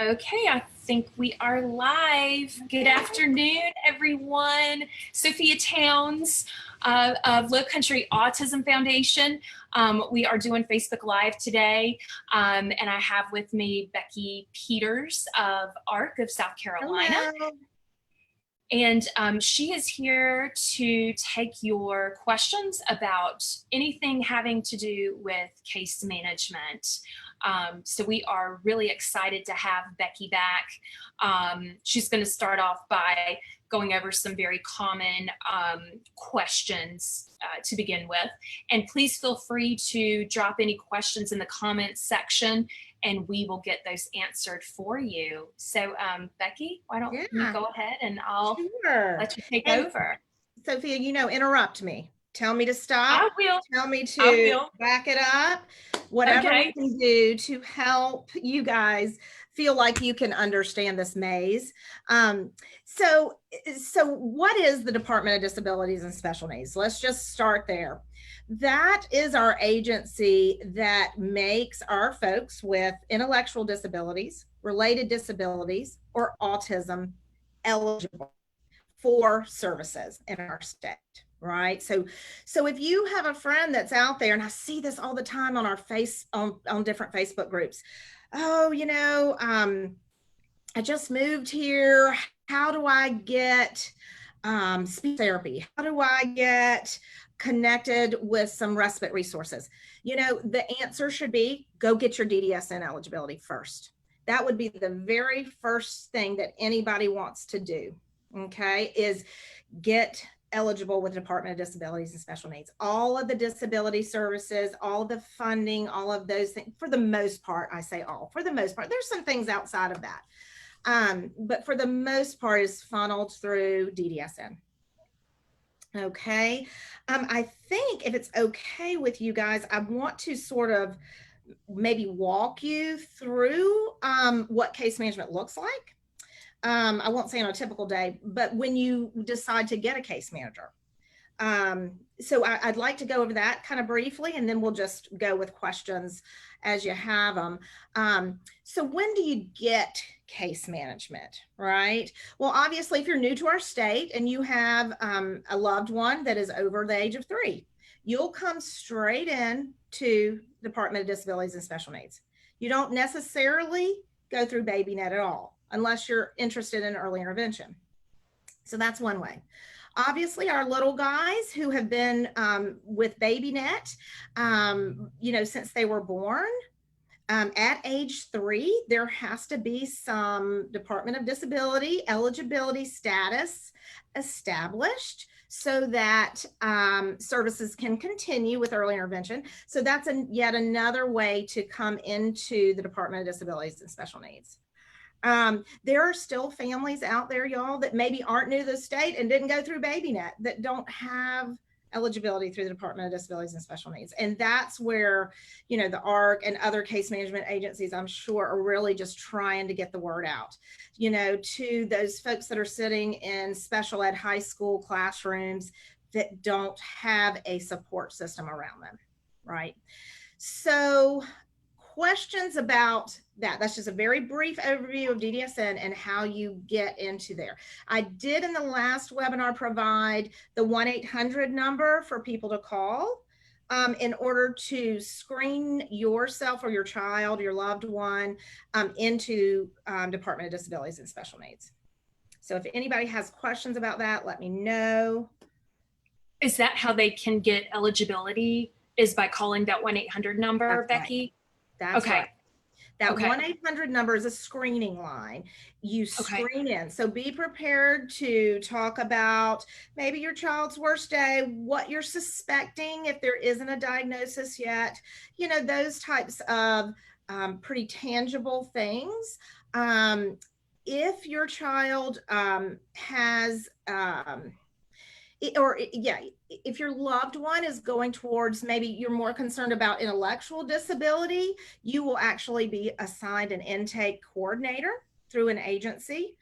Okay, I think we are live. Good afternoon, everyone. Sophia Towns of Low Country Autism Foundation. We are doing Facebook Live today, and I have with me Becky Peters of ARC of South Carolina. Hello. And she is here to take your questions about anything having to do with case management. So we are really excited to have Becky back. She's going to start off by going over some very common questions to begin with. And please feel free to drop any questions in the comments section and we will get those answered for you. So Becky, why don't you go ahead and I'll let you take over. Sophia, interrupt me. Tell me to stop. I will. Tell me to back it up. Whatever we can do to help you guys feel like you can understand this maze. So what is the Department of Disabilities and Special Needs? Let's just start there. That is our agency that makes our folks with intellectual disabilities, related disabilities, or autism eligible for services in our state, right? So if you have a friend that's out there, and I see this all the time on our on different Facebook groups, I just moved here. How do I get speech therapy? How do I get connected with some respite resources? The answer should be go get your Ddsn eligibility first. That would be the very first thing that anybody wants to do, okay, is get eligible with the Department of Disabilities and Special Needs. All of the disability services, all the funding, all of those things, for the most part, I say all, for the most part, there's some things outside of that. But for the most part is funneled through Ddsn. Okay. I think if it's okay with you guys, I want to sort of maybe walk you through what case management looks like. I won't say on a typical day, but when you decide to get a case manager. So I'd like to go over that kind of briefly, and then we'll just go with questions as you have them. So when do you get case management, right? Well, obviously, if you're new to our state and you have a loved one that is over the age of 3, you'll come straight in to Department of Disabilities and Special Needs. You don't necessarily go through BabyNet at all, unless you're interested in early intervention. So that's one way. Obviously, our little guys who have been with BabyNet, since they were born, at age 3, there has to be some Department of Disability eligibility status established so that services can continue with early intervention. So that's yet another way to come into the Department of Disabilities and Special Needs. There are still families out there, y'all, that maybe aren't new to the state and didn't go through BabyNet, that don't have eligibility through the Department of Disabilities and Special Needs. And that's where, the ARC and other case management agencies, I'm sure, are really just trying to get the word out, to those folks that are sitting in special ed high school classrooms that don't have a support system around them, right? So questions about that. That's just a very brief overview of Ddsn and how you get into there. I did in the last webinar provide the 1-800 number for people to call in order to screen yourself or your child, your loved one into Department of Disabilities and Special Needs. So if anybody has questions about that, let me know. Is that how they can get eligibility, is by calling that 1-800 number, That's Becky? Right. That's okay. Right. That 1-800 number is a screening line. You screen in. So be prepared to talk about maybe your child's worst day, what you're suspecting if there isn't a diagnosis yet, those types of pretty tangible things. If your child has if your loved one is going towards, maybe you're more concerned about intellectual disability, you will actually be assigned an intake coordinator through an agency.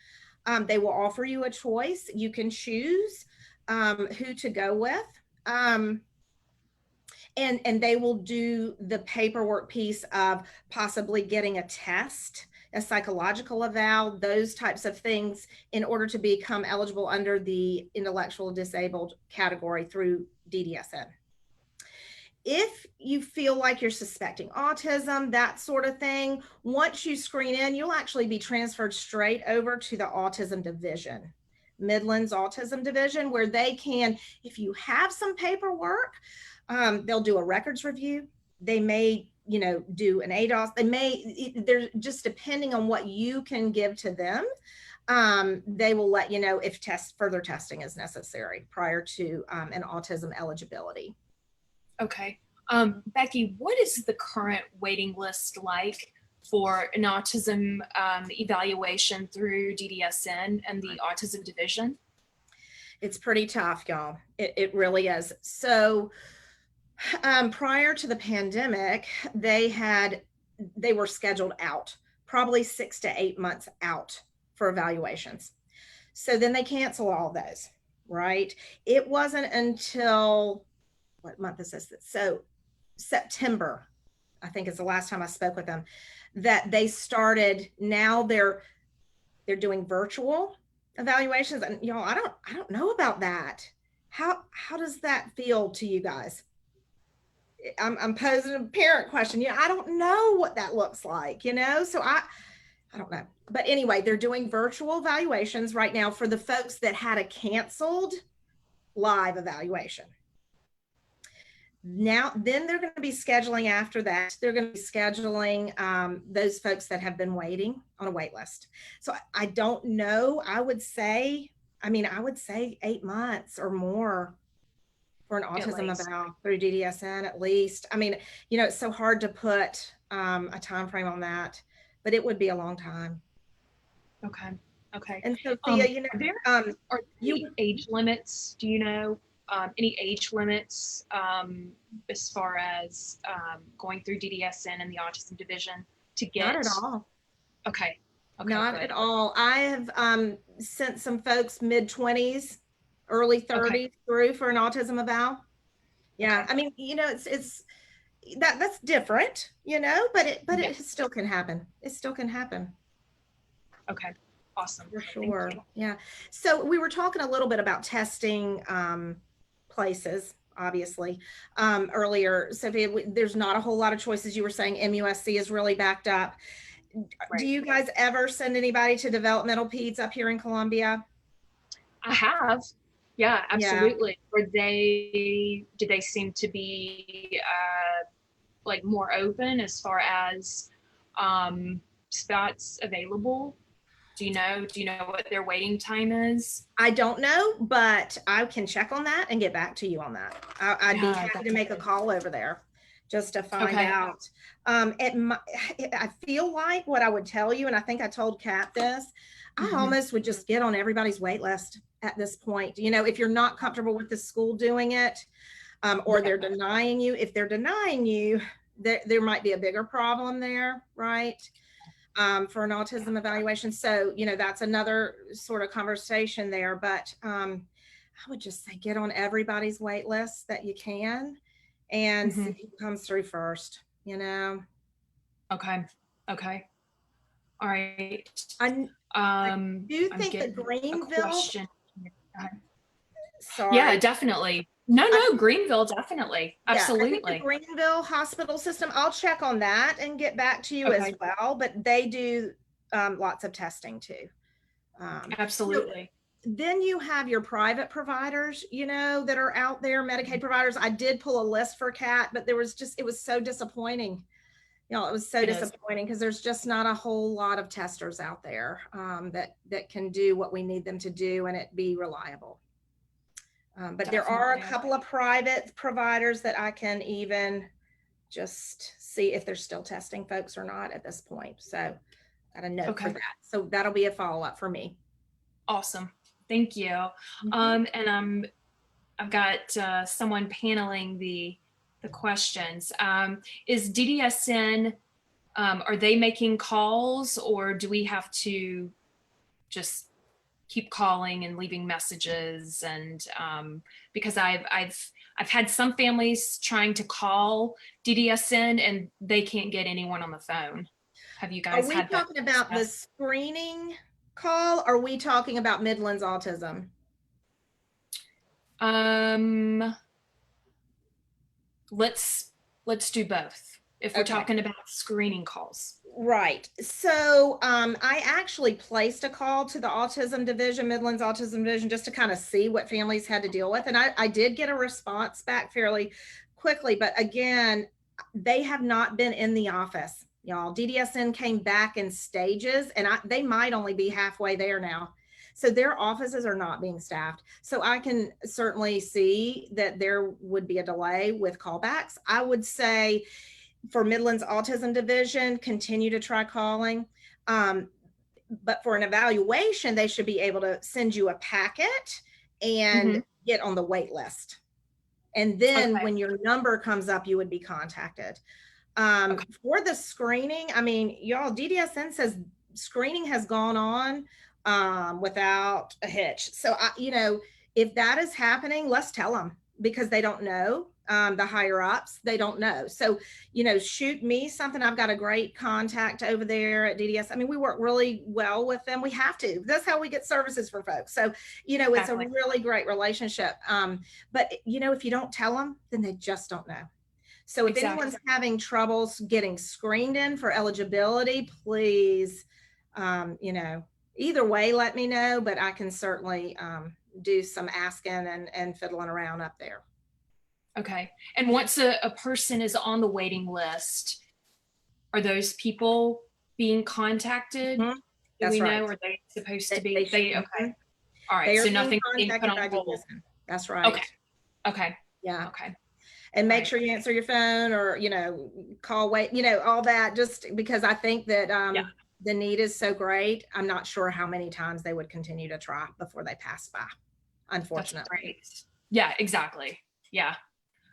They will offer you a choice. You can choose who to go with. And they will do the paperwork piece of possibly getting a test, a psychological eval, those types of things in order to become eligible under the intellectual disabled category through DDSN. If you feel like you're suspecting autism, that sort of thing, once you screen in, you'll actually be transferred straight over to the autism division, Midlands Autism Division, where they can, if you have some paperwork, they'll do a records review. They may, do an ADOS. They may, they're just depending on what you can give to them. They will let you know if further testing is necessary prior to an autism eligibility. Okay. Becky, what is the current waiting list like for an autism evaluation through DDSN and the autism division? It's pretty tough, y'all. It really is. So prior to the pandemic, they were scheduled out, probably 6 to 8 months out for evaluations. So then they cancel all those, right? It wasn't until, what month is this? So September, I think is the last time I spoke with them, that they started. Now they're doing virtual evaluations, and I don't know about that. How does that feel to you guys? I'm posing a parent question. I don't know what that looks like, so I don't know. But anyway, they're doing virtual evaluations right now for the folks that had a canceled live evaluation. Now, then they're going to be scheduling after that. They're going to be scheduling those folks that have been waiting on a wait list. So I don't know. I would say 8 months or more for an autism eval through DDSN at least. It's so hard to put a time frame on that, but it would be a long time. Okay. And Sophia, are there any age limits? Do you know any age limits as far as going through DDSN and the autism division to get? Not at all. Okay. Not at all. I have sent some folks mid-20s, early 30s through for an autism eval. Yeah. Okay. It's that's different, but it still can happen. It still can happen. Okay. Awesome. For sure. Yeah. So we were talking a little bit about testing places, obviously, earlier. Sophia, there's not a whole lot of choices. You were saying MUSC is really backed up. Right. Do you guys ever send anybody to developmental peds up here in Columbia? I have. Yeah, absolutely. Yeah. Did they seem to be like more open as far as spots available? Do you know what their waiting time is? I don't know, but I can check on that and get back to you on that. I'd be happy to make a call over there just to find out. I feel like what I would tell you, and I think I told Kat this, I almost would just get on everybody's wait list at this point. If you're not comfortable with the school doing it, or they're denying you, if they're denying you, there might be a bigger problem there, right? For an autism evaluation. So, that's another sort of conversation there, but I would just say get on everybody's wait list that you can and see who comes through first, Okay. All right. I do think that Greenville. Sorry. Yeah, definitely. No, Greenville, definitely. Absolutely. I think the Greenville hospital system, I'll check on that and get back to you as well, but they do lots of testing too. Absolutely. Then you have your private providers, that are out there, Medicaid providers. I did pull a list for Kat, but it was so disappointing. It was so disappointing because there's just not a whole lot of testers out there that can do what we need them to do and it be reliable. But there are a couple of private providers that I can even just see if they're still testing folks or not at this point. So got a note for that. So that'll be a follow-up for me. Awesome. Thank you. And I've got someone paneling the questions. Is DDSN, are they making calls or do we have to just keep calling and leaving messages? And because I've had some families trying to call DDSN and they can't get anyone on the phone. Have you Are guys we had that talking about the discussed? screening call? Or are we talking about Midland's autism? Um, let's let's do both. If we're Okay. talking about screening calls. Right. So I actually placed a call to the autism division, Midlands Autism Division, just to kind of see what families had to deal with. And I did get a response back fairly quickly. But again, they have not been in the office, y'all. Ddsn came back in stages, and they might only be halfway there now. So their offices are not being staffed. So I can certainly see that there would be a delay with callbacks. I would say for Midland's Autism Division, continue to try calling. But for an evaluation, they should be able to send you a packet and Mm-hmm. get on the wait list. And then Okay. when your number comes up, you would be contacted. Okay. For the screening, I mean, y'all, DDSN says screening has gone on without a hitch. So, if that is happening, let's tell them, because they don't know. The higher ups, they don't know. So, shoot me something. I've got a great contact over there at DDS. I mean, we work really well with them. We have to. That's how we get services for folks. So, it's a Exactly. really great relationship. But, if you don't tell them, then they just don't know. So if Exactly. anyone's having troubles getting screened in for eligibility, please, either way, let me know, but I can certainly do some asking and fiddling around up there. Okay. And once a person is on the waiting list, are those people being contacted? Mhm. Do That's we right. know? Are they supposed to They be? should, They okay. mhm. All right. They are So being nothing's being put contacted on by hold. DDSN. That's Okay. right. Okay. Yeah. Okay. And All make right. sure you answer your phone, or, call, wait, all that, just because I think that Yeah. the need is so great. I'm not sure how many times they would continue to try before they pass by, That's unfortunately. great. Yeah, exactly. Yeah.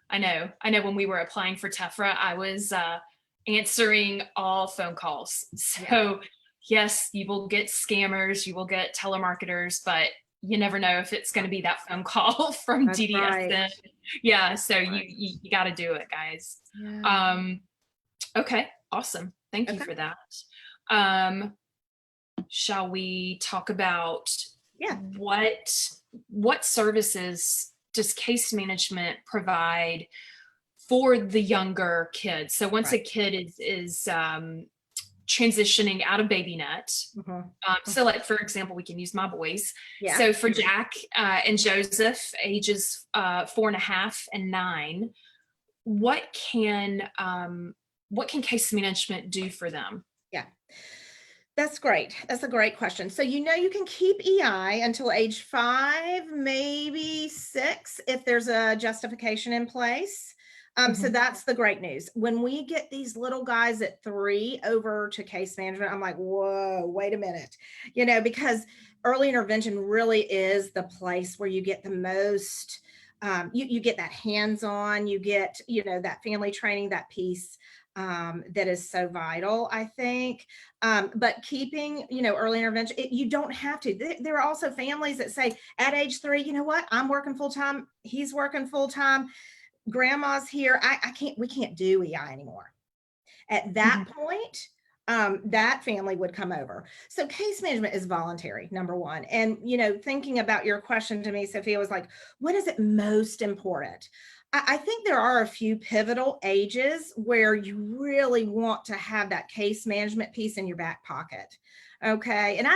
I know. I know when we were applying for Tefra, I was answering all phone calls. Yeah, So, yes, you will get scammers, you will get telemarketers, but you never know if it's going to be that phone call from that's right. DDSN. Yeah, so That's you right. you got to do it, guys. Yeah. Um, okay, awesome. Thank you Okay. for that. Um, shall we talk about Yeah. what what services does case management provide for the younger kids? So once a Right. kid is transitioning out of baby net, Mhm. so like for example, we can use my boys. Yeah. So for Jack and Joseph, ages 4.5 and 9, what can case management do for them? Yeah. That's great. That's a great question. So, you can keep EI until age 5, maybe 6, if there's a justification in place. So Mhm. that's the great news. When we get these little guys at 3 over to case management, I'm like, whoa, wait a minute, because early intervention really is the place where you get the most. You get that hands-on, you get, that family training, that piece that is so vital, I think. But keeping, early intervention, you don't have to. There are also families that say at age 3, you know what, I'm working full time, he's working full time, grandma's here, I can't, we can't do EI anymore. At that Mhm. point, that family would come over. So case management is voluntary, number one. And, thinking about your question to me, Sophia, was like, when is it most important? I think there are a few pivotal ages where you really want to have that case management piece in your back pocket. Okay. And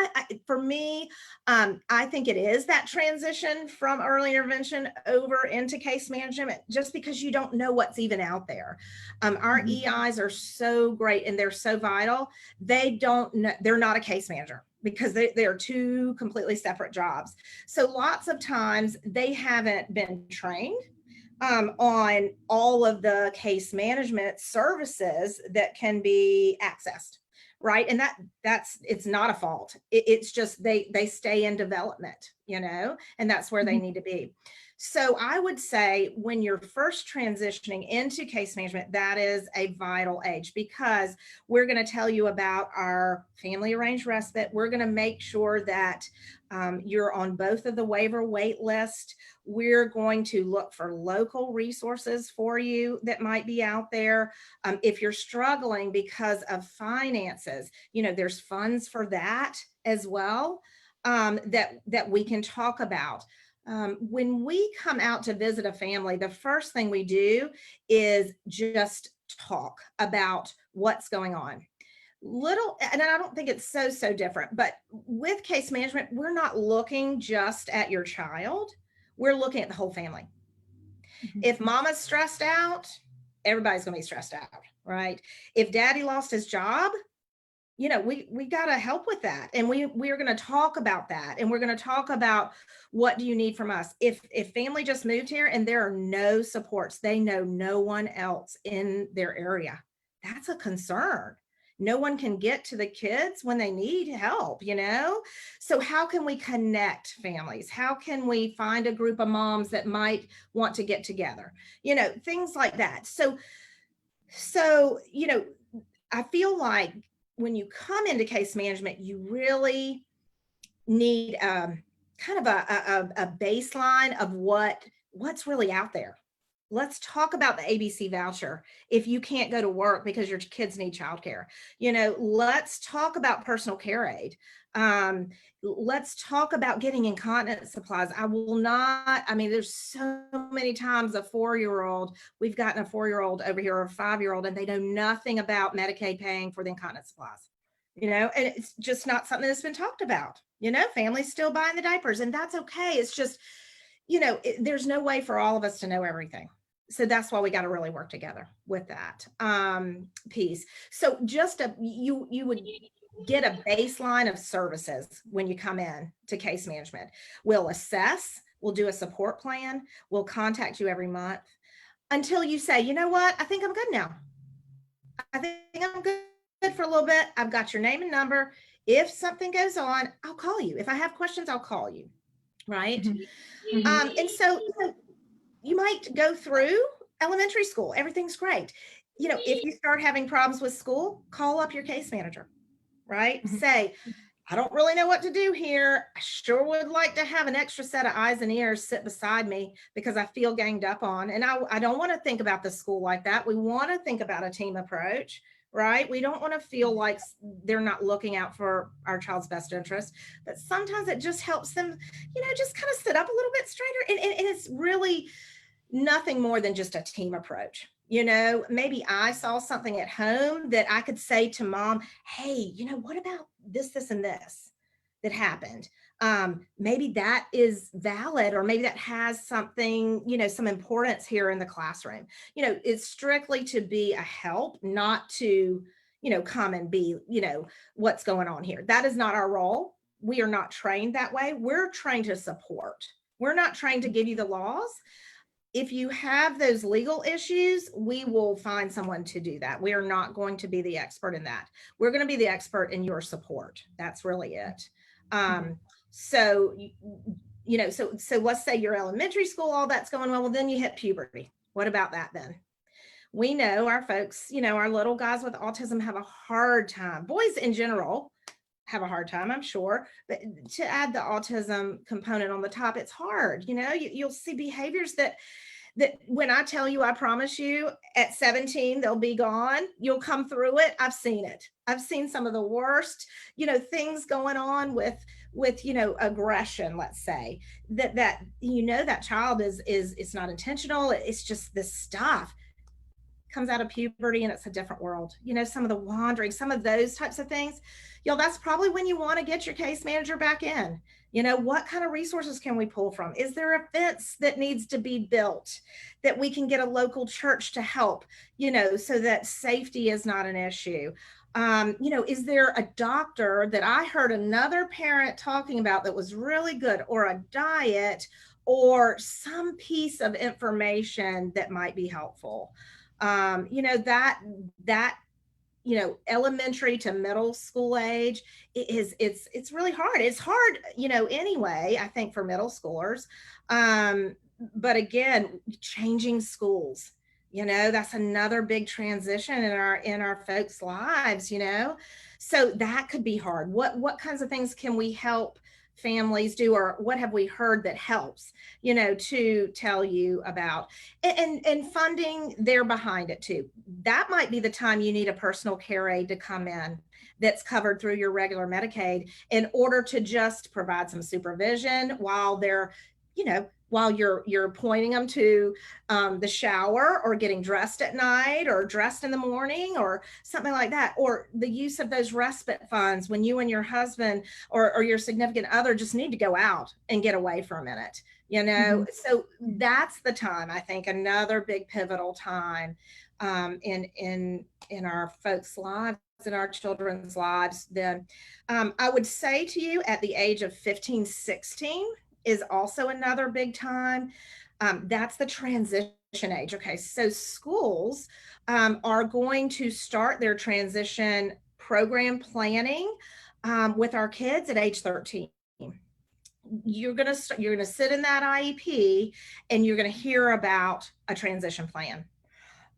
for me, I think it is that transition from early intervention over into case management, just because you don't know what's even out there. Our Mhm. EIs are so great and they're so vital. They don't know, they're not a case manager, because they're two completely separate jobs. So lots of times they haven't been trained on all of the case management services that can be accessed, right? And that's it's not a fault. It's just they stay in development, and that's where they Mhm. need to be. So I would say when you're first transitioning into case management, that is a vital age, because we're going to tell you about our family arranged respite. We're going to make sure that you're on both of the waiver wait list. We're going to look for local resources for you that might be out there. If you're struggling because of finances, there's funds for that as well, that we can talk about. When we come out to visit a family, the first thing we do is just talk about what's going on. And I don't think it's so different, but with case management, we're not looking just at your child. We're looking at the whole family. Mhm. If mama's stressed out, everybody's going to be stressed out, right? If daddy lost his job, we got to help with that, and we're going to talk about that, and we're going to talk about what do you need from us. If family just moved here and there are no supports, they know no one else in their area, that's a concern. No one can get to the kids when they need help. So how can we connect families? How can we find a group of moms that might want to get together? Things like that. So I feel like when you come into case management, you really need kind of a baseline of what's really out there. Let's talk about the ABC voucher if you can't go to work because your kids need childcare. Let's talk about personal care aid. Let's talk about getting incontinence supplies. There's so many times we've gotten a 4-year-old over here or a 5-year-old, and they know nothing about Medicaid paying for the incontinence supplies. And it's just not something that's been talked about. Families still buying the diapers, and that's okay. It's just, there's no way for all of us to know everything. So that's why we got to really work together with that piece. So you would get a baseline of services when you come in to case management. We'll assess, we'll do a support plan, we'll contact you every month until you say, you know what, I think I'm good now. I think I'm good for a little bit. I've got your name and number. If something goes on, I'll call you. If I have questions, I'll call you. Right. And so you might go through elementary school. Everything's great. If you start having problems with school, call up your case manager, right? Say, I don't really know what to do here. I sure would like to have an extra set of eyes and ears sit beside me because I feel ganged up on. And I don't want to think about the school like that. We want to think about a team approach, right? We don't want to feel like they're not looking out for our child's best interest. But sometimes it just helps them, just kind of sit up a little bit straighter. And it's really nothing more than just a team approach. Maybe I saw something at home that I could say to mom, hey, what about this, and this that happened? Maybe that is valid, or maybe that has something, some importance here in the classroom. It's strictly to be a help, not to, come and be, what's going on here. That is not our role. We are not trained that way. We're trained to support. We're not trained to give you the laws. If you have those legal issues, we will find someone to do that. We are not going to be the expert in that. We're going to be the expert in your support. That's really it. So let's say you're elementary school, all that's going well. Well, then you hit puberty. What about that then? We know our folks, our little guys with autism have a hard time. Boys in general have a hard time, I'm sure, but to add the autism component on the top, it's hard. You'll see behaviors that when I tell you, I promise you at 17, they'll be gone. You'll come through it. I've seen it. I've seen some of the worst, things going on with aggression, let's say, that child is it's not intentional. It's just this stuff comes out of puberty and it's a different world. Some of the wandering, some of those types of things, that's probably when you want to get your case manager back in. What kind of resources can we pull from? Is there a fence that needs to be built that we can get a local church to help, so that safety is not an issue? Is there a doctor that I heard another parent talking about that was really good, or a diet, or some piece of information that might be helpful? That elementary to middle school age it's really hard. It's hard, anyway, I think, for middle schoolers. but again, changing schools, that's another big transition in our folks' lives, so that could be hard. What kinds of things can we help families do, or what have we heard that helps, to tell you about? And funding, they're behind it too. That might be the time you need a personal care aide to come in that's covered through your regular Medicaid, in order to just provide some supervision while they're, while you're pointing them to the shower, or getting dressed at night, or dressed in the morning, or something like that, or the use of those respite funds when you and your husband, or your significant other, just need to go out and get away for a minute, Mm-hmm. so that's the time, I think, another big pivotal time in our folks' lives, in our children's lives. Then I would say to you, at the age of 15, 16 is also another big time. That's the transition age. Okay, so schools are going to start their transition program planning with our kids at age 13. You're gonna sit in that IEP, and you're gonna hear about a transition plan.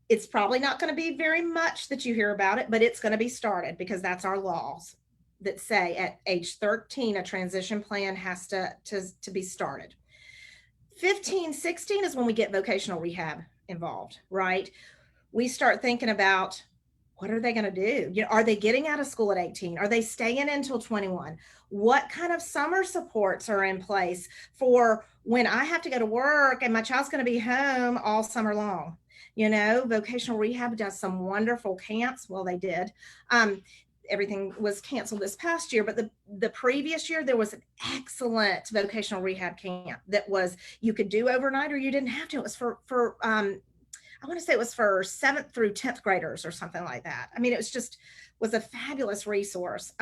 It's probably not going to be very much that you hear about it, but it's going to be started, because that's our laws that say at age 13 a transition plan has to be started. 15, 16 is when we get vocational rehab involved, right? We start thinking about, what are they going to do? Are they getting out of school at 18? Are they staying until 21? What kind of summer supports are in place for when I have to go to work and my child's going to be home all summer long? Vocational rehab does some wonderful camps. Well, they did. Everything was canceled this past year, but the previous year there was an excellent vocational rehab camp that was, you could do overnight, or you didn't have to. It was for I want to say it was for 7th through 10th graders or something like that. I mean, was a fabulous resource.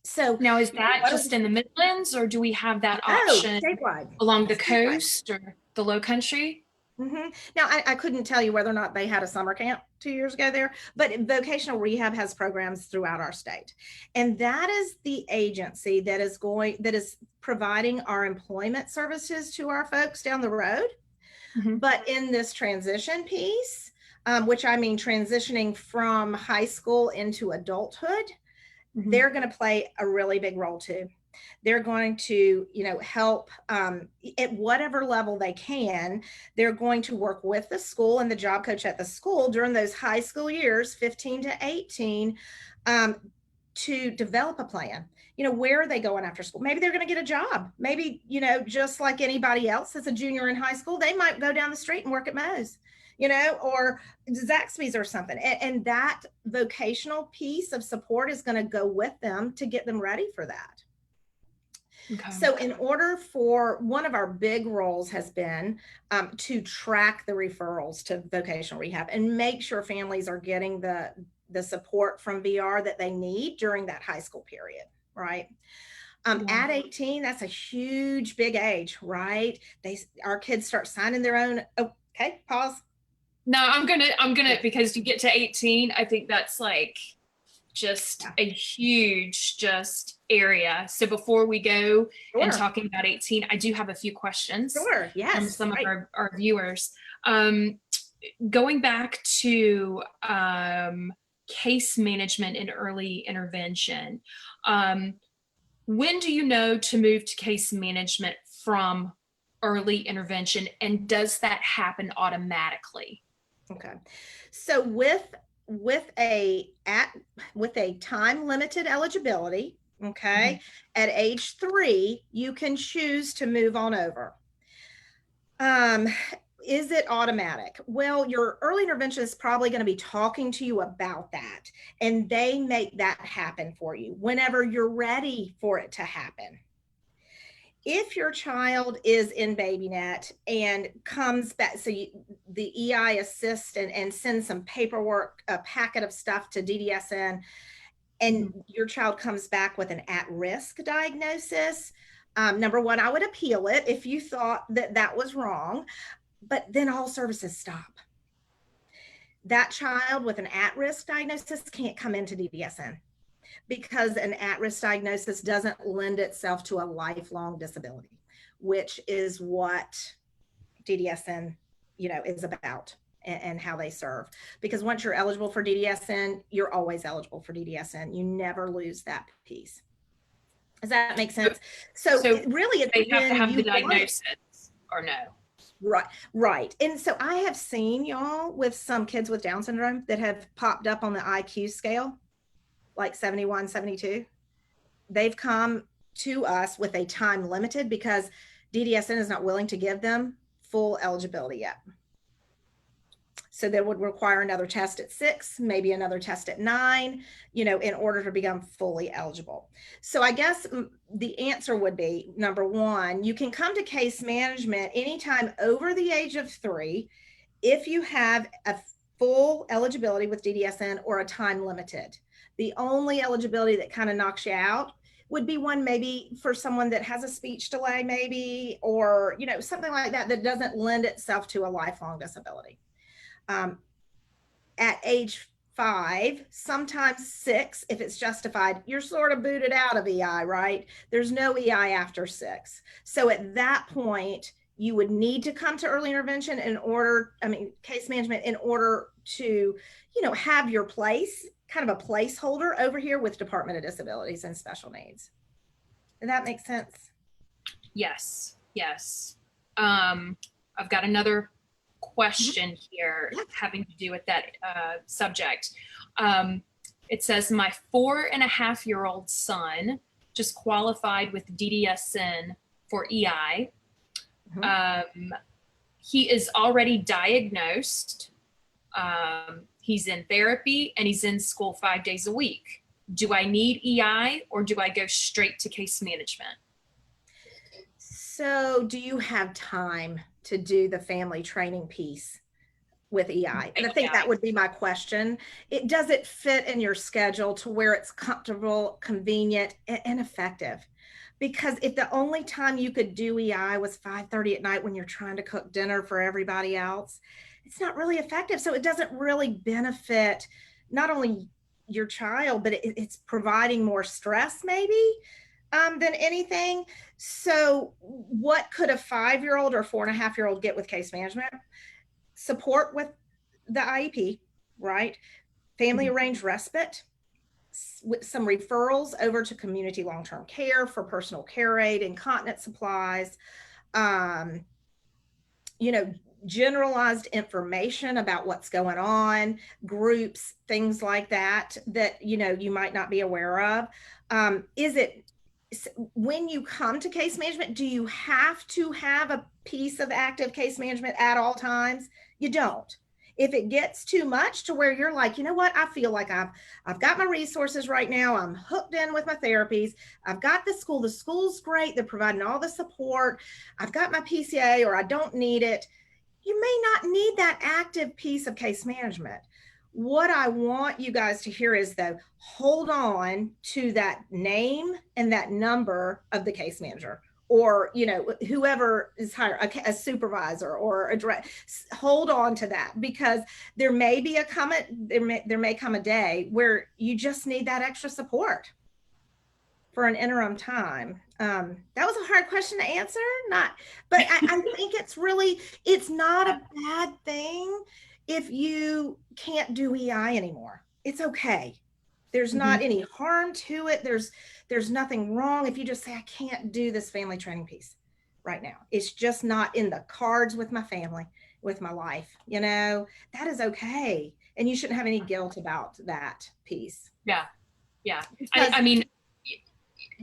So Now, is that what are just in the Midlands, or do we have that oh, option statewide. along the Statewide. coast or the low country? Now, I couldn't tell you whether or not they had a summer camp 2 years ago there, but vocational rehab has programs throughout our state. And that is the agency that is providing our employment services to our folks down the road. Mm-hmm. But in this transition piece, which I mean transitioning from high school into adulthood, Mm-hmm. they're going to play a really big role too. They're going to, help at whatever level they can. They're going to work with the school and the job coach at the school during those high school years, 15 to 18, to develop a plan. Where are they going after school? Maybe they're going to get a job. Maybe, just like anybody else as a junior in high school, they might go down the street and work at Moe's, or Zaxby's or something. And that vocational piece of support is going to go with them to get them ready for that. Okay. So in order for, one of our big roles has been to track the referrals to vocational rehab and make sure families are getting the support from VR that they need during that high school period, right? At 18, that's a huge, big age, right? Our kids start signing their own. Oh, okay, pause. No, I'm gonna because you get to 18, I think that's like just a huge just area. So before we go and talking about 18, I do have a few questions from some of our viewers. Going back to case management and early intervention, when do you know to move to case management from early intervention, and does that happen automatically? Okay, so with a time limited eligibility, okay, at age 3, you can choose to move on over. Is it automatic? Well, your early intervention is probably going to be talking to you about that, and they make that happen for you whenever you're ready for it to happen. If your child is in BabyNet and comes back, so the EI assists and sends some paperwork, a packet of stuff to Ddsn, and your child comes back with an at-risk diagnosis, number one, I would appeal it if you thought that was wrong, but then all services stop. That child with an at-risk diagnosis can't come into Ddsn, because an at-risk diagnosis doesn't lend itself to a lifelong disability, which is what DDSN, is about, and how they serve. Because once you're eligible for DDSN, you're always eligible for DDSN. You never lose that piece. Does that make sense? So So really, it's they have to when have the you want it. diagnosis or no? Right, right. And so I have seen y'all with some kids with Down syndrome that have popped up on the IQ scale, like 71, 72. They've come to us with a time limited because DDSN is not willing to give them full eligibility yet. So they would require another test at 6, maybe another test at 9, in order to become fully eligible. So I guess the answer would be, number one, you can come to case management anytime over the age of 3 if you have a full eligibility with DDSN or a time limited. The only eligibility that kind of knocks you out would be one maybe for someone that has a speech delay, maybe, or something like that that doesn't lend itself to a lifelong disability. At age 5, sometimes 6, if it's justified, you're sort of booted out of EI, right? There's no EI after 6. So at that point, you would need to come to early intervention case management, in order to, have your place, kind of a placeholder over here with Department of Disabilities and Special Needs. Does that make sense? Yes, yes. I've got another question here having to do with that subject. It says, my 4.5-year-old son just qualified with DDSN for EI. He is already diagnosed. He's in therapy and he's in school 5 days a week. Do I need EI or do I go straight to case management? So do you have time to do the family training piece with EI? And I think that would be my question. Does it fit in your schedule to where it's comfortable, convenient, and effective? Because if the only time you could do EI was 5:30 at night when you're trying to cook dinner for everybody else, it's not really effective. So it doesn't really benefit not only your child, but it's providing more stress maybe than anything. So what could a 5-year-old or 4.5-year-old get with case management? Support with the IEP, right? Family arranged respite, with some referrals over to community long-term care for personal care aid, incontinence supplies, generalized information about what's going on, groups, things like that you might not be aware of. When you come to case management, do you have to have a piece of active case management at all times? You don't. If it gets too much to where you're like, I feel like I've got my resources right now. I'm hooked in with my therapies. I've got the school's great. They're providing all the support. I've got my PCA, or I don't need it. You may not need that active piece of case management. What I want you guys to hear is, though, hold on to that name and that number of the case manager, or whoever is hired, a supervisor or a director. Hold on to that, because there may come a day where you just need that extra support for an interim time. That was a hard question to answer, but I think it's not a bad thing if you can't do EI anymore. It's okay. There's not any harm to it. There's nothing wrong if you just say, I can't do this family training piece right now. It's just not in the cards with my family, with my life. That is okay. And you shouldn't have any guilt about that piece. Yeah. I mean,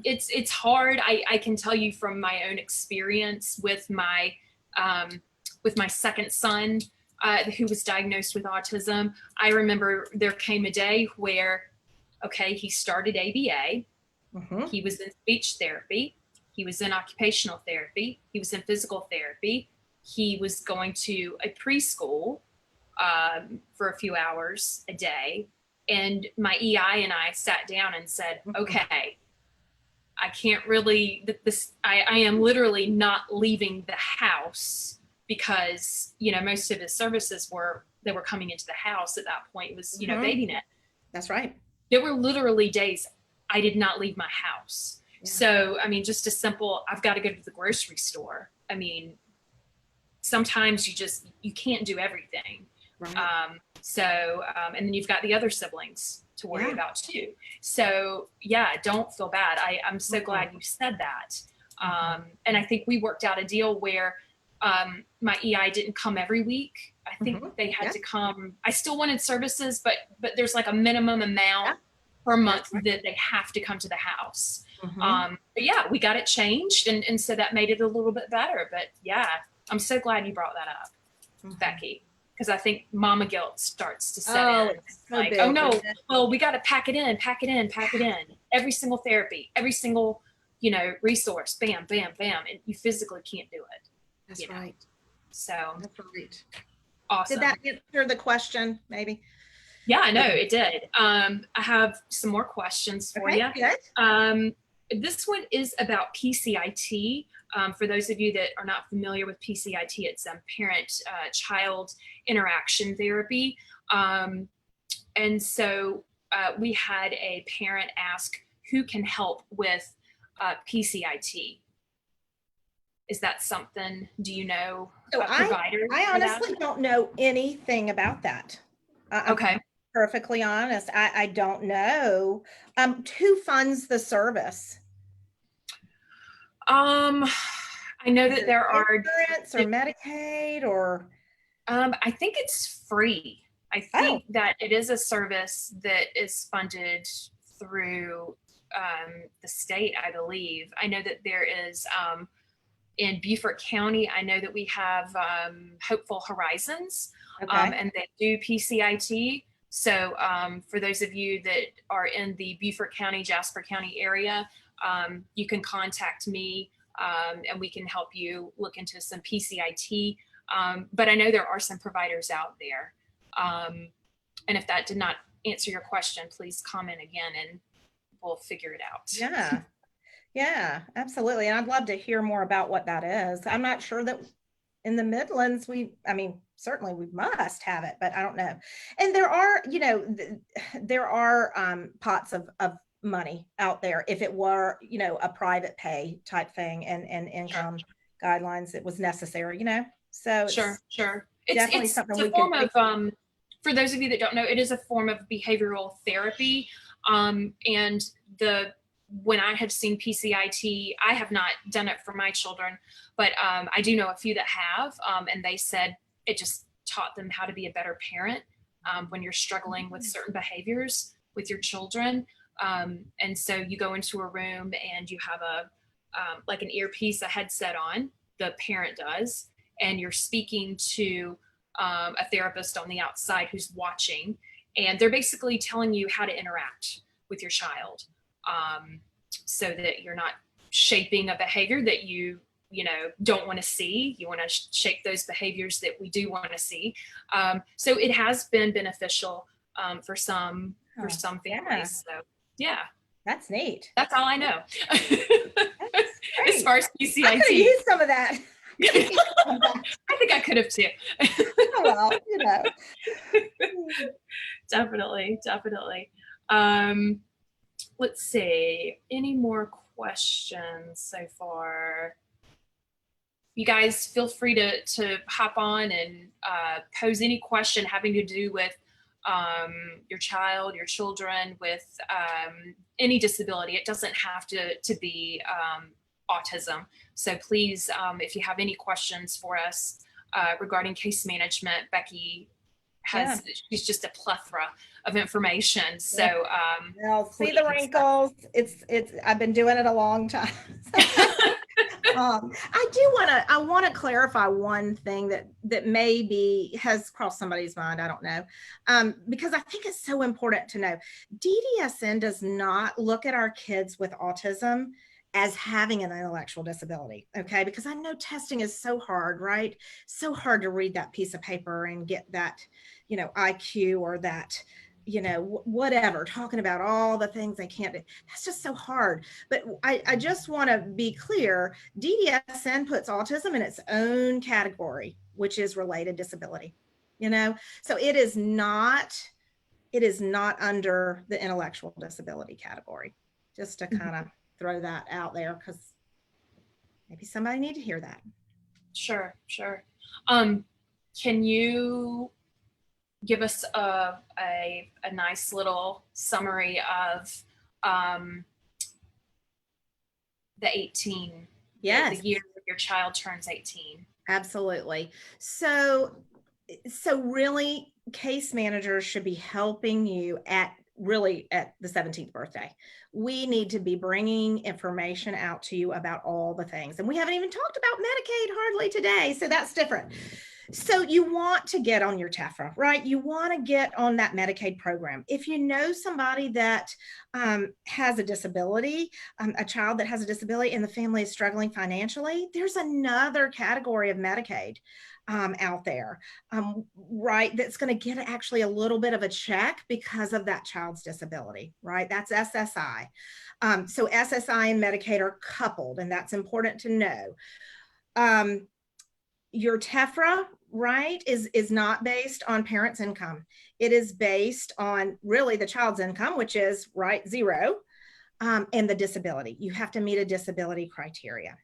it's hard. I can tell you from my own experience with my second son, who was diagnosed with autism. I remember there came a day where, he started ABA. He was in speech therapy. He was in occupational therapy. He was in physical therapy. He was going to a preschool for a few hours a day. And my EI and I sat down and said, okay, I can't really, I am literally not leaving the house, because, most of his services they were coming into the house at that point. It was, baby net. That's right. There were literally days I did not leave my house. Yeah. So, just a simple, I've got to go to the grocery store. sometimes you can't do everything. Right. And then you've got the other siblings to worry Yeah. about too. So yeah, don't feel bad. I'm so glad you said that. And I think we worked out a deal where my EI didn't come every week. I think they had to come. I still wanted services, but there's like a minimum amount per month that they have to come to the house. But yeah, we got it changed, and so that made it a little bit better. But yeah, I'm so glad you brought that up, Becky, because I think mama guilt starts to set in. It's so like, big, oh no, isn't it? well, we got to pack it in. Every single therapy, every single, resource, bam, bam, bam, and you physically can't do it. That's right. So That's right. awesome. Did that answer the question, maybe? Yeah, I know it did. I have some more questions for you. Good. This one is about PCIT. For those of you that are not familiar with PCIT, it's parent-child interaction therapy. And so we had a parent ask who can help with PCIT. Is that something, do you know, So a provider? I honestly don't know anything about that. Okay. Perfectly honest. I don't know. Who funds the service? I know that there are insurance or Medicaid or I think it's free. I think that it is a service that is funded through the state, I believe. I know that there is in Beaufort County, I know that we have Hopeful Horizons, and they do PCIT. So for those of you that are in the Beaufort County, Jasper County area, you can contact me and we can help you look into some PCIT. But I know there are some providers out there. And if that did not answer your question, please comment again and we'll figure it out. Yeah. Yeah, absolutely. And I'd love to hear more about what that is. I'm not sure that in the Midlands, certainly we must have it, but I don't know. And there are, there are pots of money out there if it were, a private pay type thing and income guidelines that was necessary, So sure. Definitely it's something a form of, for those of you that don't know, it is a form of behavioral therapy. And when I have seen PCIT, I have not done it for my children, but I do know a few that have, and they said it just taught them how to be a better parent when you're struggling with certain behaviors with your children. And so you go into a room and you have like an earpiece, a headset on, the parent does, and you're speaking to a therapist on the outside who's watching, and they're basically telling you how to interact with your child. So that you're not shaping a behavior that you don't want to see. You want to shape those behaviors that we do want to see. So it has been beneficial for some families. So yeah, that's neat. That's all I know. As far as PCIT, I could have used some of that. I think I could have too. Oh, well, Definitely. Let's see, any more questions so far? You guys feel free to hop on and pose any question having to do with your child, your children with any disability. It doesn't have to be autism. So please, if you have any questions for us regarding case management, Becky she's just a plethora of information. So see the wrinkles. I've been doing it a long time. I want to clarify one thing that maybe has crossed somebody's mind. I don't know, because I think it's so important to know. Ddsn does not look at our kids with autism as having an intellectual disability, okay? Because I know testing is so hard, right? So hard to read that piece of paper and get that, IQ or that, whatever, talking about all the things they can't do. That's just so hard. But I just want to be clear, Ddsn puts autism in its own category, which is related disability, So it is not under the intellectual disability category, just to kind of throw that out there because maybe somebody need to hear that. Sure. Um, can you give us a nice little summary of um, the 18, the Yes. year that your child turns 18? Absolutely. So really case managers should be helping you at really at the 17th birthday. We need to be bringing information out to you about all the things. And we haven't even talked about Medicaid hardly today. So that's different. So you want to get on your TEFRA, right? You want to get on that Medicaid program. If you know somebody that has a disability, a child that has a disability and the family is struggling financially, there's another category of Medicaid out there, right? That's going to get actually a little bit of a check because of that child's disability, right? That's SSI. So SSI and Medicaid are coupled, and that's important to know. Your TEFRA, right, is not based on parents' income. It is based on really the child's income, which is right 0, and the disability. You have to meet a disability criteria.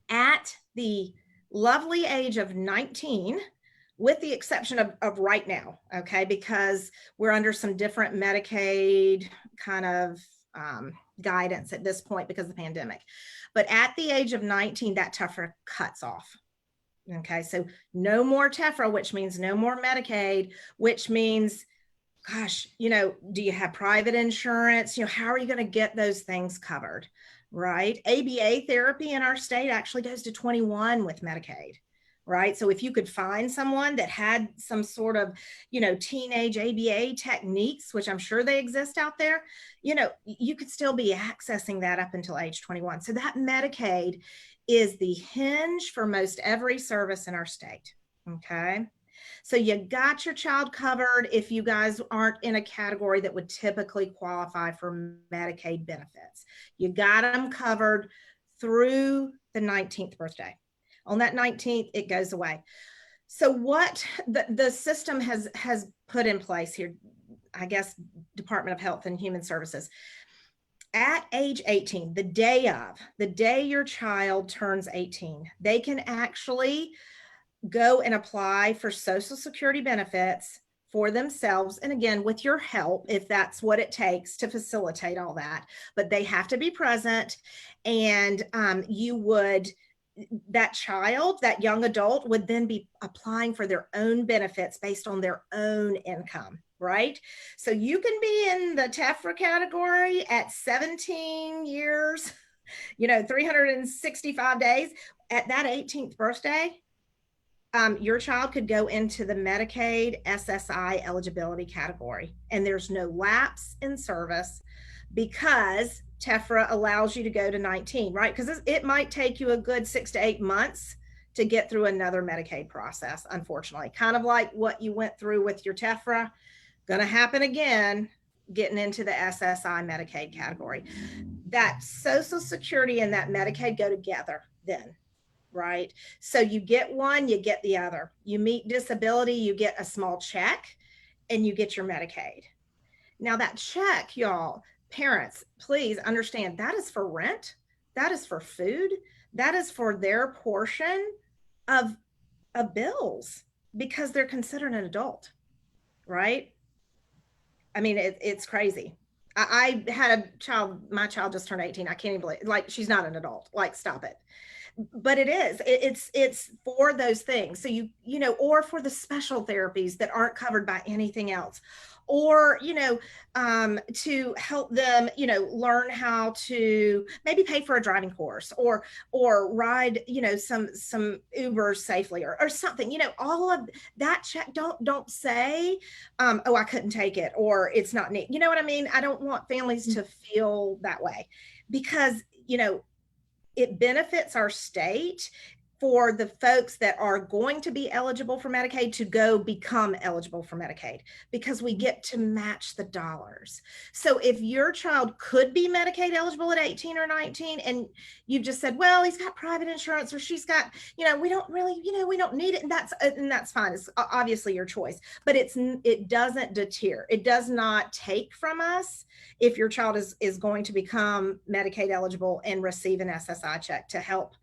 At the lovely age of 19, with the exception of right now, okay, because we're under some different Medicaid kind of guidance at this point because of the pandemic. But at the age of 19, that TEFRA cuts off. Okay, so no more TEFRA, which means no more Medicaid, which means, gosh, do you have private insurance? How are you going to get those things covered, right? ABA therapy in our state actually goes to 21 with Medicaid, right? So if you could find someone that had some sort of, teenage ABA techniques, which I'm sure they exist out there, you could still be accessing that up until age 21. So that Medicaid is the hinge for most every service in our state. Okay. So you got your child covered if you guys aren't in a category that would typically qualify for Medicaid benefits. You got them covered through the 19th birthday. On that 19th, it goes away. So what the system has put in place here, I guess, Department of Health and Human Services, at age 18, the day your child turns 18, they can actually go and apply for Social Security benefits for themselves. And again, with your help, if that's what it takes to facilitate all that, but they have to be present. And that child, that young adult would then be applying for their own benefits based on their own income, right? So you can be in the TEFRA category at 17 years, 365 days. At that 18th birthday, your child could go into the Medicaid SSI eligibility category, and there's no lapse in service because TEFRA allows you to go to 19, right? Because it might take you a good 6 to 8 months to get through another Medicaid process, unfortunately. Kind of like what you went through with your TEFRA, going to happen again, getting into the SSI Medicaid category. That Social Security and that Medicaid go together then, right? So you get one, you get the other. You meet disability, you get a small check, and you get your Medicaid. Now that check, y'all, parents, please understand that is for rent, that is for food, that is for their portion of bills because they're considered an adult, right? I mean, it's crazy. I had a child, my child just turned 18. I can't even believe, like, she's not an adult. Like, stop it. But it's for those things. So or for the special therapies that aren't covered by anything else, or to help them learn how to maybe pay for a driving course, or ride some Uber safely, or something. All of that check. Don't say oh, I couldn't take it, or it's not neat. You know what I mean? I don't want families to feel that way, because it benefits our state for the folks that are going to be eligible for Medicaid to go become eligible for Medicaid, because we get to match the dollars. So if your child could be Medicaid eligible at 18 or 19, and you've just said, well, he's got private insurance, or she's got, we don't really, we don't need it. And that's fine. It's obviously your choice, but it doesn't deter. It does not take from us if your child is going to become Medicaid eligible and receive an SSI check to help,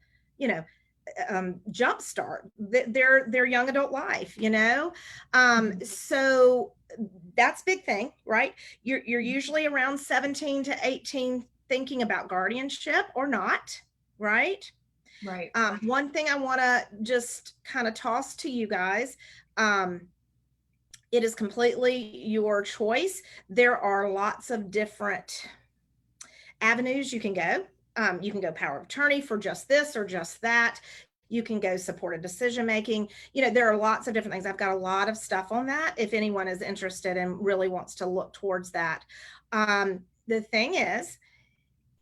jumpstart their young adult life, you know? So that's a big thing, right? You're usually around 17 to 18 thinking about guardianship or not, right? Right. One thing I want to just kind of toss to you guys, it is completely your choice. There are lots of different avenues you can go. You can go power of attorney for just this or just that. You can go supported decision making. You know, there are lots of different things. I've got a lot of stuff on that if anyone is interested and really wants to look towards that. The thing is,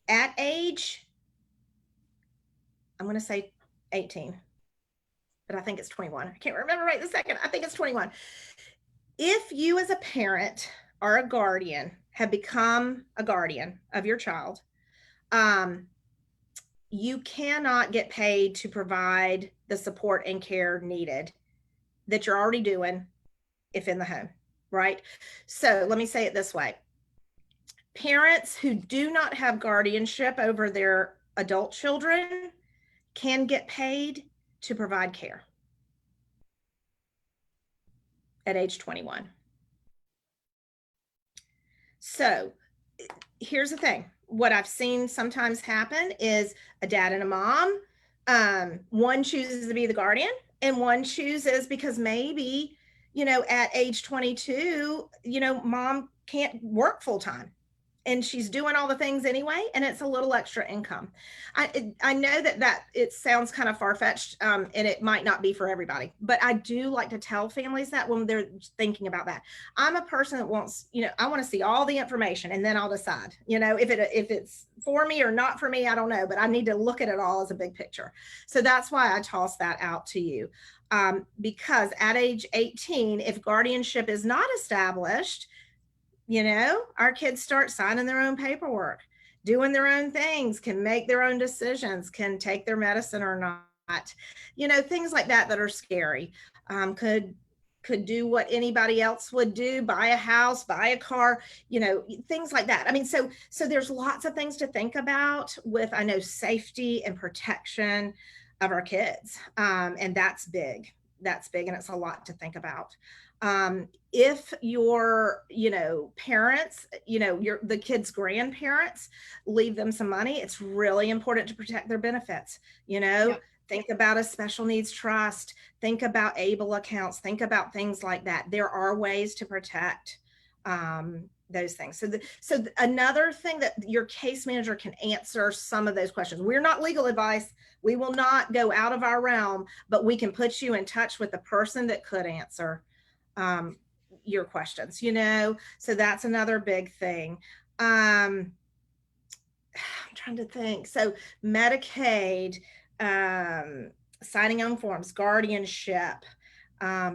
at age, I'm going to say 18, but I think it's 21. I can't remember right this second. I think it's 21. If you as a parent or a guardian have become a guardian of your child, you cannot get paid to provide the support and care needed that you're already doing if in the home, right? So let me say it this way. Parents who do not have guardianship over their adult children can get paid to provide care at age 21. So here's the thing. What I've seen sometimes happen is a dad and a mom, one chooses to be the guardian and one chooses because maybe, you know, at age 22, you know, mom can't work full time and she's doing all the things anyway, and it's a little extra income. I know that it sounds kind of far-fetched, and it might not be for everybody, but I do like to tell families that when they're thinking about that. I'm a person that wants, you know, I want to see all the information and then I'll decide, you know, if it's for me or not for me, I don't know, but I need to look at it all as a big picture. So that's why I toss that out to you. Because at age 18, if guardianship is not established, you know, our kids start signing their own paperwork, doing their own things, can make their own decisions, can take their medicine or not, you know, things like that that are scary. Could do what anybody else would do, buy a house, buy a car, you know, things like that. I mean, so there's lots of things to think about with, I know, safety and protection of our kids. And that's big. That's big. And it's a lot to think about. If your, you know, parents, you know, the kids' grandparents leave them some money, it's really important to protect their benefits. You know, yep. Think about a special needs trust, think about ABLE accounts, think about things like that. There are ways to protect those things. So another thing that your case manager can answer some of those questions. We're not legal advice. We will not go out of our realm, but we can put you in touch with the person that could answer your questions, you know? So that's another big thing. I'm trying to think. So Medicaid, signing on forms, guardianship,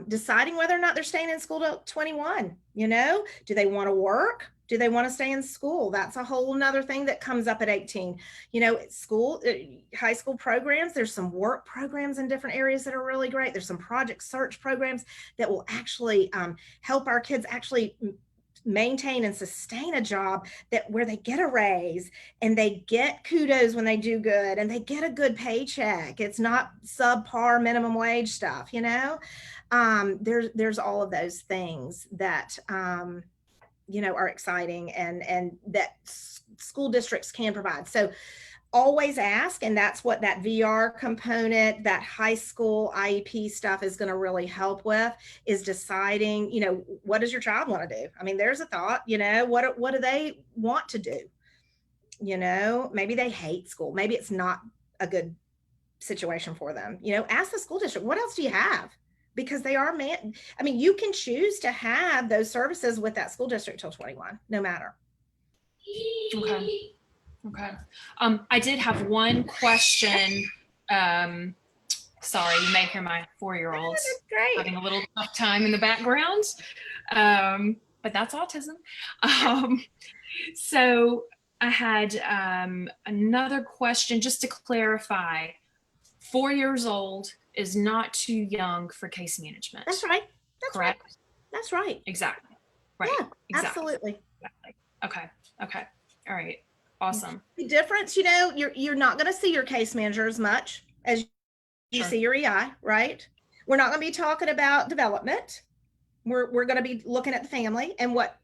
deciding whether or not they're staying in school till 21, you know? Do they want to work? Do they want to stay in school? That's a whole nother thing that comes up at 18. You know, school, high school programs, there's some work programs in different areas that are really great. There's some project search programs that will actually help our kids actually maintain and sustain a job that where they get a raise and they get kudos when they do good and they get a good paycheck. It's not subpar minimum wage stuff, you know? There's all of those things that, you know, are exciting and that school districts can provide. So always ask, and that's what that VR component, that high school IEP stuff is going to really help with, is deciding, you know, what does your child want to do? I mean, there's a thought, you know, what do they want to do? You know, maybe they hate school. Maybe it's not a good situation for them. You know, ask the school district, what else do you have? Because they are I mean, you can choose to have those services with that school district till 21, no matter. Okay. Okay. I did have one question. Sorry, you may hear my 4-year-old having a little tough time in the background, but that's autism. So I had another question just to clarify. 4 years old is not too young for case management. That's right. That's correct? Right. That's right. Exactly. Right. Yeah, exactly. Absolutely. Exactly. Okay. Okay. All right. Awesome. The difference, you know, you're not going to see your case manager as much as you Sure. see your EI, right? We're not going to be talking about development. We're going to be looking at the family and what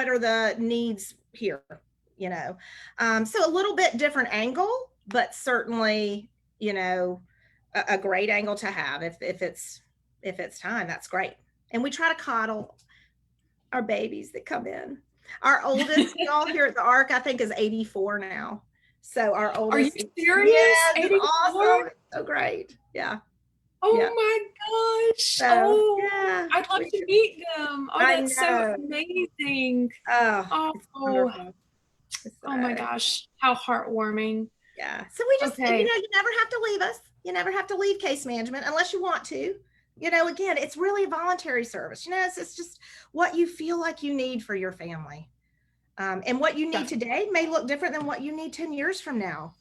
are the needs here, you know. So a little bit different angle, but certainly, you know, a great angle to have if it's time. That's great. And we try to coddle our babies that come in. Our oldest, y'all here at the Ark, I think is 84 now. So our Are you oldest, serious? yes, it's 84? awesome. It's so great. Yeah. Yeah. Oh my gosh. So Oh, yeah, I'd love to meet them. Oh, I that's so know. amazing. Oh, it's Oh, wonderful. oh my So gosh. How heartwarming. yeah. So we just, you Okay. know, you never have to leave us. You never have to leave case management unless you want to. You know, again, it's really a voluntary service. You know, it's just what you feel like you need for your family. And what you need Definitely. today may look different than what you need 10 years from now.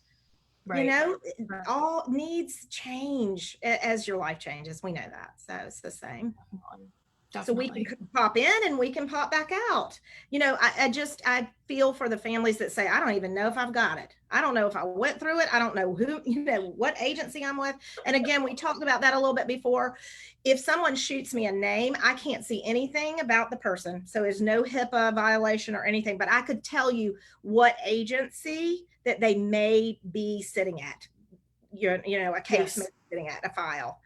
You Right. know, Right. all needs change as your life changes. We know that. So it's the same. So we can Definitely. pop in and we can pop back out. You know, I feel for the families that say, I don't even know if I've got it. I don't know if I went through it. I don't know who, you know, what agency I'm with. And again, we talked about that a little bit before. If someone shoots me a name, I can't see anything about the person. So there's no HIPAA violation or anything, but I could tell you what agency that they may be sitting at. You know, a case may Yes. be sitting at, a file,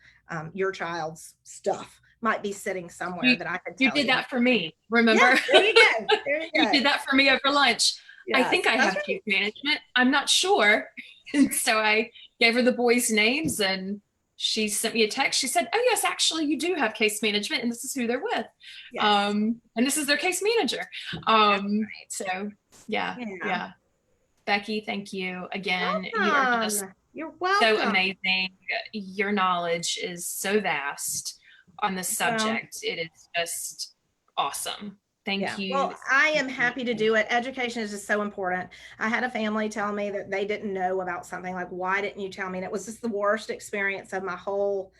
your child's stuff might be sitting somewhere You that I could you tell did you. that for me, Yeah, remember? there you go. There you You go. did that for me over lunch. I think Yes, I that's have right. case management. I'm not sure. And so I gave her the boys' names and she sent me a text. She said, "Oh yes, actually you do have case management and this is who they're with. Yes. And this is their case manager." That's So yeah, right. Yeah. yeah. Becky, thank you again. You are just Welcome. You're so welcome. amazing. Your knowledge is so vast on this Well, subject. It is just awesome. Thank yeah. you. Well, I Thank am you. happy to do it. Education is just so important. I had a family tell me that they didn't know about something like, why didn't you tell me? And it was just the worst experience of my whole,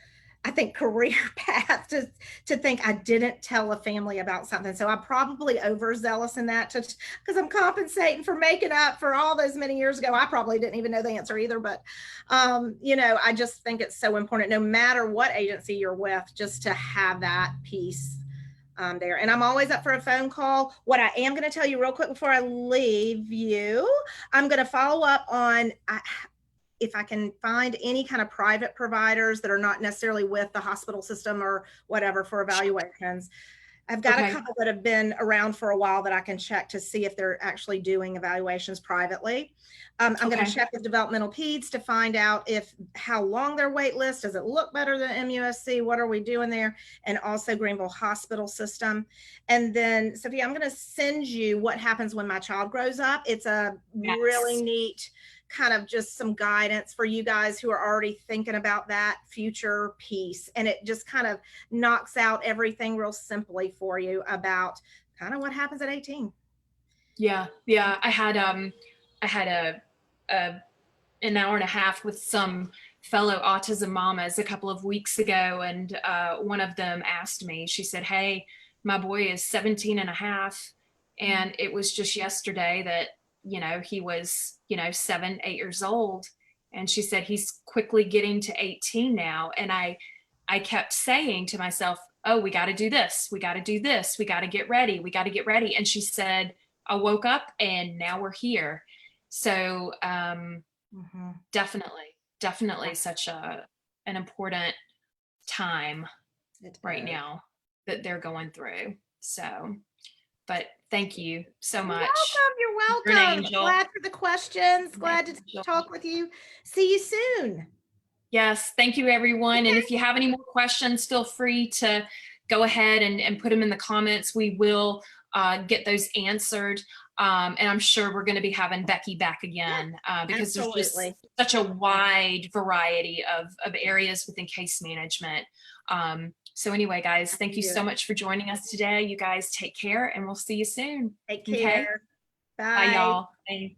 I think, career path to think I didn't tell a family about something. So I'm probably overzealous in that because I'm compensating for making up for all those many years ago. I probably didn't even know the answer either. But you know, I just think it's so important, no matter what agency you're with, just to have that piece there. And I'm always up for a phone call. What I am going to tell you real quick before I leave you, I'm going to follow up on if I can find any kind of private providers that are not necessarily with the hospital system or whatever for evaluations. I've got a Okay. couple that have been around for a while that I can check to see if they're actually doing evaluations privately. I'm going to Okay. check with developmental peds to find out how long their wait list, does it look better than MUSC? What are we doing there? And also Greenville Hospital System. And then, Sophia, I'm going to send you what happens when my child grows up. It's a really Yes. neat kind of just some guidance for you guys who are already thinking about that future piece. And it just kind of knocks out everything real simply for you about kind of what happens at 18. Yeah. Yeah. I had a an hour and a half with some fellow autism mamas a couple of weeks ago. And one of them asked me, she said, "Hey, my boy is 17 and a half. And it was just yesterday that, you know, he was, you know, 7, 8 years old." And she said, "He's quickly getting to 18 now." And I kept saying to myself, "Oh, we got to do this. We got to do this. We got to get ready. We got to get ready." And she said, "I woke up and now we're here." So, Mm-hmm. definitely such an important time It right is. now that they're going through. So, but thank you so You're much. welcome. You're You're an welcome. angel. Glad for the questions. You're an Glad to angel. talk with you. See you soon. Yes, thank you everyone. And Okay. if you have any more questions, feel free to go ahead and put them in the comments. We will get those answered. And I'm sure we're going to be having Becky back again because there's just Absolutely. such a wide variety of areas within case management. So anyway, guys, thank you Do so it. much for joining us today. You guys take care and we'll see you soon. Take Okay. care. Bye, Bye. y'all. Bye.